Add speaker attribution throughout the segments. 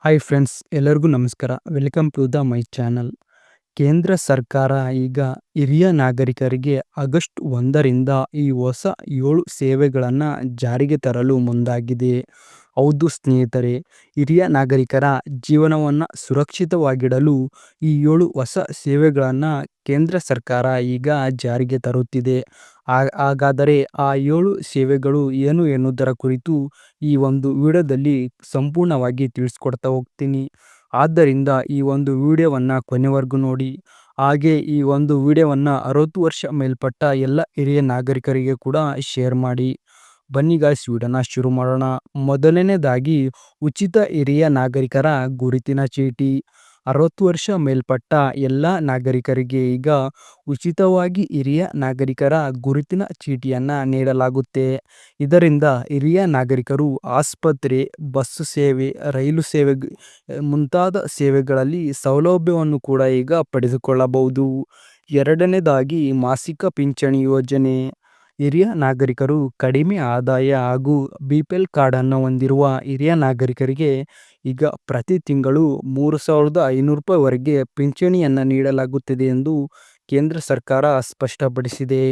Speaker 1: Hi friends, ಎಲ್ಲರಿಗೂ ನಮಸ್ಕಾರ. Welcome to the my channel. ಕೇಂದ್ರ ಸರ್ಕಾರ ಈಗ ಹಿರಿಯ ನಾಗರಿಕರಿಗೆ ಆಗಸ್ಟ್ 1ರಿಂದ ಈ ಹೊಸ 7 ಸೇವೆಗಳನ್ನು ಜಾರಿಗೆ ತರಲು ಮುಂದಾಗಿದೆ. ಹೌದು ಸ್ನೇಹಿತರೆ, ಹಿರಿಯ ನಾಗರಿಕರ ಜೀವನವನ್ನು ಸುರಕ್ಷಿತವಾಗಿಡಲು ಈ 7 ಹೊಸ ಸೇವೆಗಳನ್ನು ಕೇಂದ್ರ ಸರ್ಕಾರ ಈಗ ಜಾರಿಗೆ ತರುತ್ತಿದೆ. ಹಾಗಾದರೆ ಆ 7 ಸೇವೆಗಳು ಏನು ಎನ್ನುವುದರ ಕುರಿತು ಈ ಒಂದು ವಿಡಿಯೋದಲ್ಲಿ ಸಂಪೂರ್ಣವಾಗಿ ತಿಳಿಸ್ಕೊಡ್ತಾ ಹೋಗ್ತೀನಿ. ಆದ್ದರಿಂದ ಈ ಒಂದು ವಿಡಿಯೋವನ್ನು ಕೊನೆವರೆಗೂ ನೋಡಿ. ಹಾಗೆ ಈ ಒಂದು ವಿಡಿಯೋವನ್ನು 60 ವರ್ಷ ಮೇಲ್ಪಟ್ಟ ಎಲ್ಲ ಹಿರಿಯ ನಾಗರಿಕರಿಗೆ ಕೂಡ ಶೇರ್ ಮಾಡಿ. ಬನ್ನಿ ಗಾಯ್ಸ್, ವಿಡಿಯೋನ ಶುರು ಮಾಡೋಣ. ಮೊದಲನೇದಾಗಿ ಉಚಿತ ಹಿರಿಯ ನಾಗರಿಕರ ಗುರುತಿನ ಚೀಟಿ. 60 ವರ್ಷ ಮೇಲ್ಪಟ್ಟ ಎಲ್ಲ ನಾಗರಿಕರಿಗೆ ಈಗ ಉಚಿತವಾಗಿ ಹಿರಿಯ ನಾಗರಿಕರ ಗುರುತಿನ ಚೀಟಿಯನ್ನು ನೀಡಲಾಗುತ್ತೆ. ಇದರಿಂದ ಹಿರಿಯ ನಾಗರಿಕರು ಆಸ್ಪತ್ರೆ, ಬಸ್ ಸೇವೆ, ರೈಲು ಸೇವೆ ಮುಂತಾದ ಸೇವೆಗಳಲ್ಲಿ ಸೌಲಭ್ಯವನ್ನು ಕೂಡ ಈಗ ಪಡೆದುಕೊಳ್ಳಬಹುದು. ಎರಡನೇದಾಗಿ ಮಾಸಿಕ ಪಿಂಚಣಿ ಯೋಜನೆ. ಹಿರಿಯ ನಾಗರಿಕರು ಕಡಿಮೆ ಆದಾಯ ಹಾಗೂ BPL ಕಾರ್ಡನ್ನು ಹೊಂದಿರುವ ಹಿರಿಯ ನಾಗರಿಕರಿಗೆ ಈಗ ಪ್ರತಿ ತಿಂಗಳು 3,500 ರೂಪಾಯಿವರೆಗೆ ಪಿಂಚಣಿಯನ್ನು ನೀಡಲಾಗುತ್ತದೆ ಎಂದು ಕೇಂದ್ರ ಸರ್ಕಾರ ಸ್ಪಷ್ಟಪಡಿಸಿದೆ.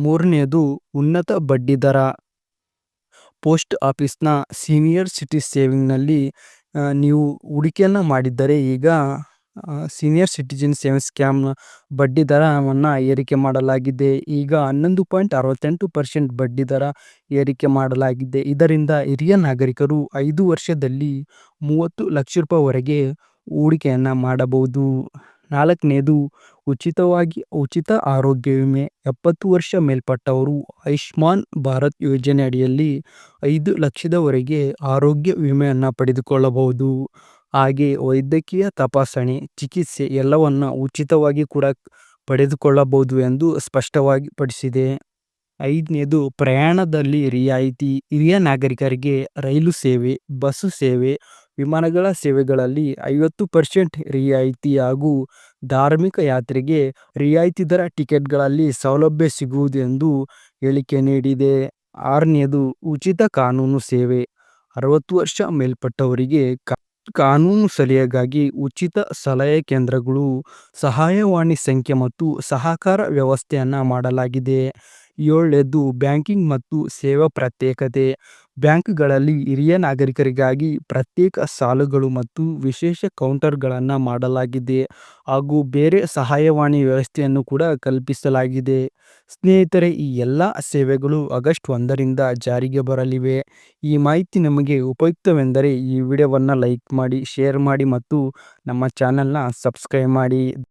Speaker 1: ಮೂರನೆಯದು ಉನ್ನತ ಬಡ್ಡಿ ದರ. ಪೋಸ್ಟ್ ಆಫೀಸ್ನ ಸೀನಿಯರ್ ಸಿಟಿಜನ್ ಸೇವಿಂಗ್ನಲ್ಲಿ ನೀವು ಹೂಡಿಕೆಯನ್ನು ಮಾಡಿದ್ದರೆ ಈಗ ಸೀನಿಯರ್ ಸಿಟಿಜನ್ ಸೇವಿಂಗ್ ಸ್ಕ್ಯಾಮ್ ಬಡ್ಡಿ ದರವನ್ನು ಏರಿಕೆ ಮಾಡಲಾಗಿದೆ. ಈಗ 11.68% ಬಡ್ಡಿ ದರ ಏರಿಕೆ ಮಾಡಲಾಗಿದೆ. ಇದರಿಂದ ಹಿರಿಯ ನಾಗರಿಕರು 5 ವರ್ಷದಲ್ಲಿ 30 ಲಕ್ಷ ರೂಪಾಯಿವರೆಗೆ ಹೂಡಿಕೆಯನ್ನು ಮಾಡಬಹುದು. ನಾಲ್ಕನೇದು ಉಚಿತ ಆರೋಗ್ಯ ವಿಮೆ. 70 ವರ್ಷ ಮೇಲ್ಪಟ್ಟವರು ಆಯುಷ್ಮಾನ್ ಭಾರತ್ ಯೋಜನೆ ಅಡಿಯಲ್ಲಿ 5 ಲಕ್ಷದವರೆಗೆ ಆರೋಗ್ಯ ವಿಮೆಯನ್ನು ಪಡೆದುಕೊಳ್ಳಬಹುದು. ಹಾಗೆ ವೈದ್ಯಕೀಯ ತಪಾಸಣೆ, ಚಿಕಿತ್ಸೆ ಎಲ್ಲವನ್ನು ಉಚಿತವಾಗಿ ಕೂಡ ಪಡೆದುಕೊಳ್ಳಬಹುದು ಎಂದು ಸ್ಪಷ್ಟವಾಗಿ ಪಡಿಸಿದೆ. ಐದನೇದು ಪ್ರಯಾಣದಲ್ಲಿ ರಿಯಾಯಿತಿ. ಹಿರಿಯ ನಾಗರಿಕರಿಗೆ ರೈಲು ಸೇವೆ, ಬಸ್ಸು ಸೇವೆ, ವಿಮಾನಗಳ ಸೇವೆಗಳಲ್ಲಿ 50% ರಿಯಾಯಿತಿ ಹಾಗೂ ಧಾರ್ಮಿಕ ಯಾತ್ರೆಗೆ ರಿಯಾಯಿತಿ ದರ ಟಿಕೆಟ್ಗಳಲ್ಲಿ ಸೌಲಭ್ಯ ಸಿಗುವುದು ಎಂದು ಹೇಳಿಕೆ ನೀಡಿದೆ. ಆರನೆಯದು ಉಚಿತ ಕಾನೂನು ಸೇವೆ. 60 ವರ್ಷ ಮೇಲ್ಪಟ್ಟವರಿಗೆ ಕಾನೂನು ಸಲಹೆಗಾಗಿ ಉಚಿತ ಸಲಹೆ ಕೇಂದ್ರಗಳು, ಸಹಾಯವಾಣಿ ಸಂಖ್ಯೆ ಮತ್ತು ಸಹಕಾರ ವ್ಯವಸ್ಥೆಯನ್ನು ಮಾಡಲಾಗಿದೆ. ಏಳನೇದು ಬ್ಯಾಂಕಿಂಗ್ ಮತ್ತು ಸೇವಾ ಪ್ರತ್ಯೇಕತೆ. ಬ್ಯಾಂಕ್ಗಳಲ್ಲಿ ಹಿರಿಯ ನಾಗರಿಕರಿಗಾಗಿ ಪ್ರತ್ಯೇಕ ಸಾಲುಗಳು ಮತ್ತು ವಿಶೇಷ ಕೌಂಟರ್ಗಳನ್ನು ಮಾಡಲಾಗಿದೆ ಹಾಗೂ ಬೇರೆ ಸಹಾಯವಾಣಿ ವ್ಯವಸ್ಥೆಯನ್ನು ಕೂಡ ಕಲ್ಪಿಸಲಾಗಿದೆ. ಸ್ನೇಹಿತರೆ, ಈ ಎಲ್ಲ ಸೇವೆಗಳು ಆಗಸ್ಟ್ 1ರಿಂದ ಜಾರಿಗೆ ಬರಲಿವೆ. ಈ ಮಾಹಿತಿ ನಿಮಗೆ ಉಪಯುಕ್ತವೆಂದರೆ ಈ ವಿಡಿಯೋವನ್ನು ಲೈಕ್ ಮಾಡಿ, ಶೇರ್ ಮಾಡಿ ಮತ್ತು ನಮ್ಮ ಚಾನಲ್ನ ಸಬ್ಸ್ಕ್ರೈಬ್ ಮಾಡಿ.